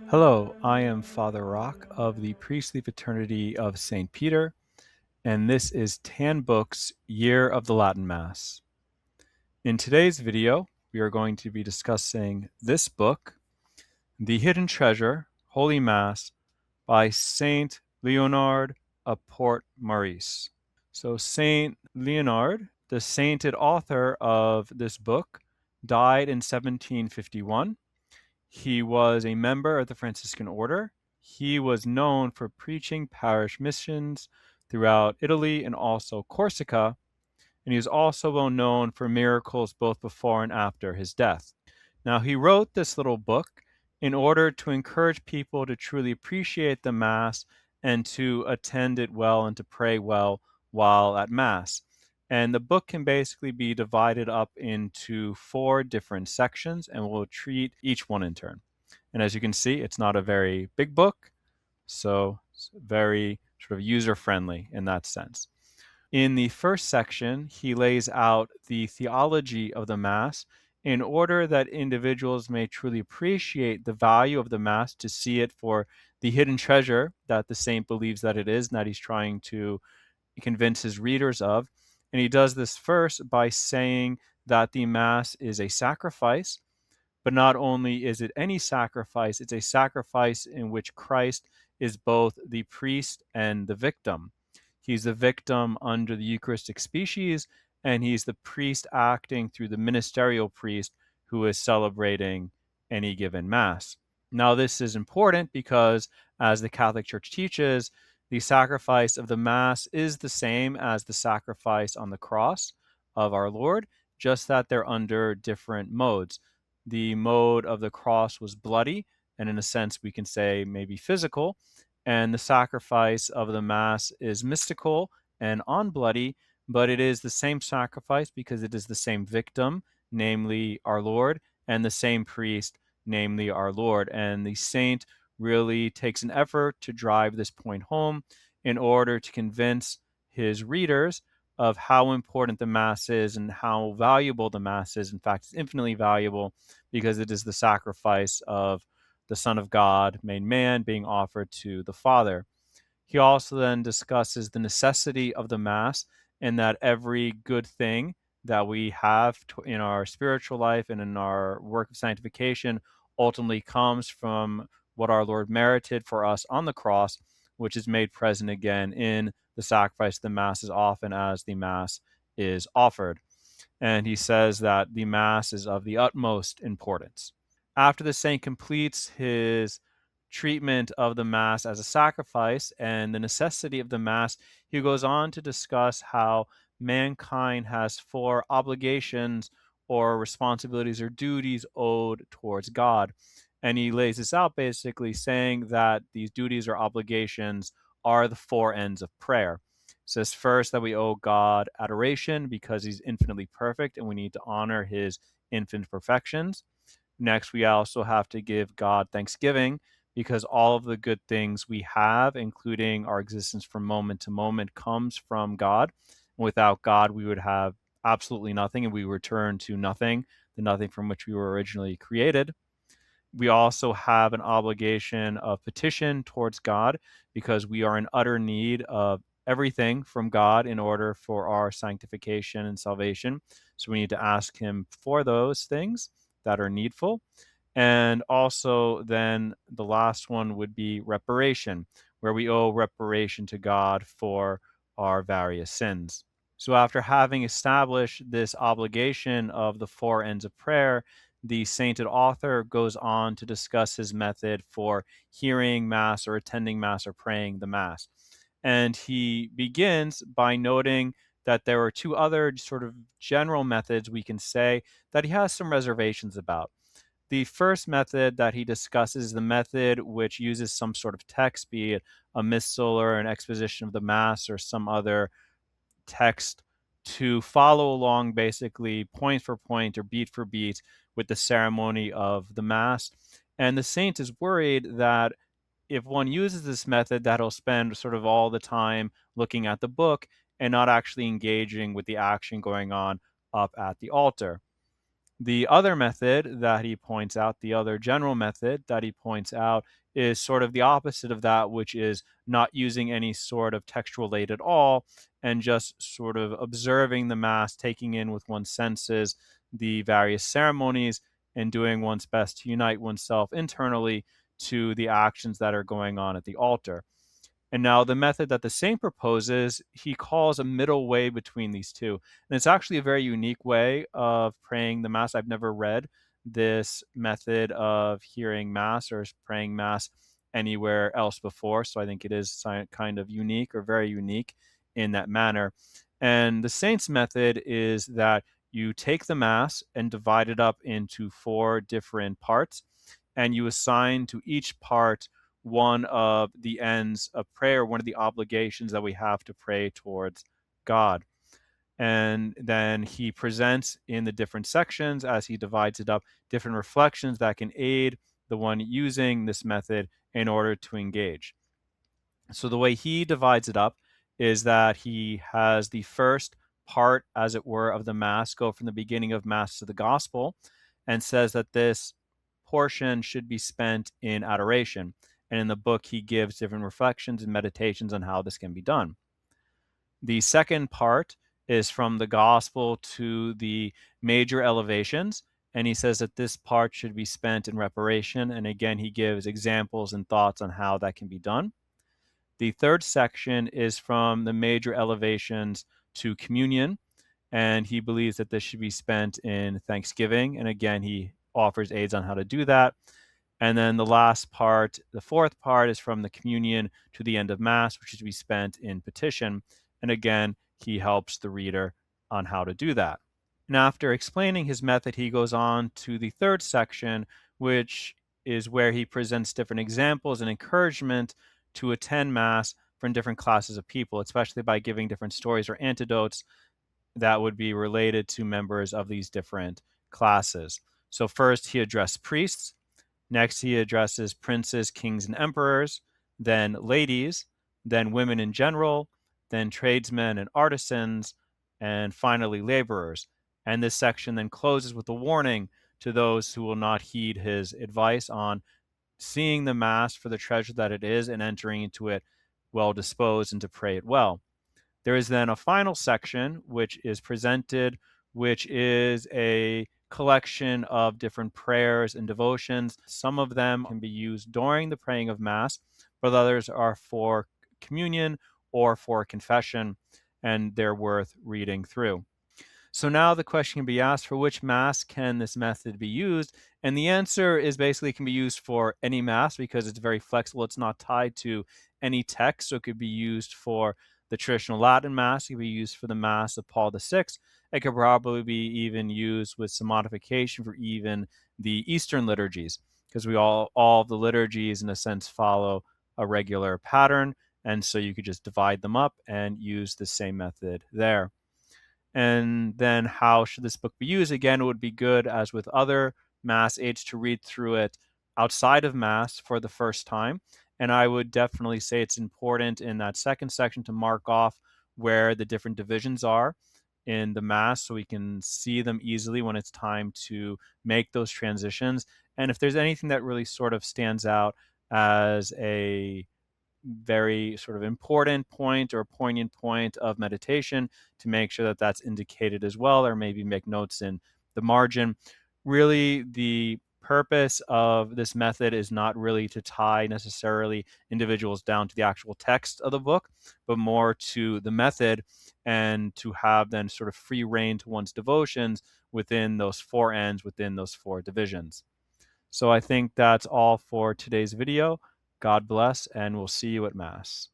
Hello, I am Father Rock of the Priestly Fraternity of St. Peter, and this is Tan Book's Year of the Latin Mass. In today's video, we are going to be discussing this book, The Hidden Treasure, Holy Mass, by Saint Leonard of Port Maurice. So Saint Leonard, the sainted author of this book, died in 1751. He was a member of the Franciscan order. He was known for preaching parish missions throughout Italy and also Corsica, and he was also well known for miracles both before and after his death. Now, he wrote this little book in order to encourage people to truly appreciate the Mass and to attend it well and to pray well while at Mass. And the book can basically be divided up into 4 different sections, and we'll treat each one in turn. And as you can see, it's not a very big book, so it's very sort of user-friendly in that sense. In the first section, he lays out the theology of the Mass in order that individuals may truly appreciate the value of the Mass, to see it for the hidden treasure that the saint believes that it is, and that he's trying to convince his readers of. And he does this first by saying that the Mass is a sacrifice, but not only is it any sacrifice, it's a sacrifice in which Christ is both the priest and the victim. He's the victim under the Eucharistic species, and he's the priest acting through the ministerial priest who is celebrating any given Mass. Now, this is important because, as the Catholic Church teaches, the sacrifice of the Mass is the same as the sacrifice on the cross of our Lord, just that they're under different modes. The mode of the cross was bloody, and in a sense we can say maybe physical, and the sacrifice of the Mass is mystical and unbloody, but it is the same sacrifice because it is the same victim, namely our Lord, and the same priest, namely our Lord. And the saint really takes an effort to drive this point home in order to convince his readers of how important the Mass is and how valuable the Mass is. In fact, it's infinitely valuable because it is the sacrifice of the Son of God made man being offered to the Father. He also then discusses the necessity of the Mass, and that every good thing that we have in our spiritual life and in our work of sanctification ultimately comes from what our Lord merited for us on the cross, which is made present again in the sacrifice of the Mass as often as the Mass is offered. And he says that the Mass is of the utmost importance. After the saint completes his treatment of the Mass as a sacrifice and the necessity of the Mass, he goes on to discuss how mankind has 4 obligations or responsibilities or duties owed towards God. And he lays this out basically saying that these duties or obligations are the 4 ends of prayer. It says first that we owe God adoration because he's infinitely perfect and we need to honor his infinite perfections. Next, we also have to give God thanksgiving because all of the good things we have, including our existence from moment to moment, comes from God. Without God, we would have absolutely nothing, and we return to nothing, the nothing from which we were originally created. We also have an obligation of petition towards God because we are in utter need of everything from God in order for our sanctification and salvation. So we need to ask him for those things that are needful. And also then the last one would be reparation, where we owe reparation to God for our various sins. So after having established this obligation of the 4 ends of prayer, the sainted author goes on to discuss his method for hearing Mass or attending Mass or praying the Mass. And he begins by noting that there are 2 other sort of general methods we can say that he has some reservations about. The first method that he discusses is the method which uses some sort of text, be it a missal or an exposition of the Mass or some other text, to follow along basically point for point or beat for beat with the ceremony of the Mass. And the saint is worried that if one uses this method, that he'll spend sort of all the time looking at the book and not actually engaging with the action going on up at the altar. The other method that he points out, the other general method that he points out, is sort of the opposite of that, which is not using any sort of textual aid at all and just sort of observing the Mass, taking in with one's senses the various ceremonies and doing one's best to unite oneself internally to the actions that are going on at the altar. And now the method that the saint proposes, he calls a middle way between these two. And it's actually a very unique way of praying the Mass. I've never read this method of hearing Mass or praying Mass anywhere else before. So I think it is kind of unique or very unique in that manner. And the saint's method is that you take the Mass and divide it up into 4 different parts, and you assign to each part one of the ends of prayer, one of the obligations that we have to pray towards God. And then he presents in the different sections, as he divides it up, different reflections that can aid the one using this method in order to engage. So the way he divides it up is that he has the first part, as it were, of the Mass go from the beginning of Mass to the Gospel, and says that this portion should be spent in adoration. And in the book, he gives different reflections and meditations on how this can be done. The second part is from the Gospel to the major elevations, and he says that this part should be spent in reparation. And again, he gives examples and thoughts on how that can be done. The third section is from the major elevations to communion, and he believes that this should be spent in thanksgiving. And again, he offers aids on how to do that. And then the last part, the fourth part, is from the communion to the end of Mass, which is to be spent in petition. And again, he helps the reader on how to do that. And after explaining his method, he goes on to the third section, which is where he presents different examples and encouragement to attend Mass from different classes of people, especially by giving different stories or anecdotes that would be related to members of these different classes. So first he addressed priests, next he addresses princes, kings, and emperors, then ladies, then women in general, then tradesmen and artisans, and finally laborers. And this section then closes with a warning to those who will not heed his advice on seeing the Mass for the treasure that it is and entering into it well disposed and to pray it well. There is then a final section which is presented, which is a collection of different prayers and devotions. Some of them can be used during the praying of Mass, but others are for communion or for confession, and they're worth reading through. So now the question can be asked, for which Mass can this method be used? And the answer is basically it can be used for any Mass because it's very flexible. It's not tied to any text, so it could be used for the traditional Latin Mass. It could be used for the Mass of Paul VI. It could probably be even used with some modification for even the Eastern liturgies, because all of the liturgies, in a sense, follow a regular pattern, and so you could just divide them up and use the same method there. And then how should this book be used? Again, it would be good, as with other Mass aids, to read through it outside of Mass for the first time. And I would definitely say it's important in that second section to mark off where the different divisions are in the Mass so we can see them easily when it's time to make those transitions. And if there's anything that really sort of stands out as a very sort of important point or poignant point of meditation, to make sure that that's indicated as well, or maybe make notes in the margin. Really, the purpose of this method is not really to tie necessarily individuals down to the actual text of the book, but more to the method, and to have then sort of free reign to one's devotions within those 4 ends, within those 4 divisions. So I think that's all for today's video. God bless, and we'll see you at Mass.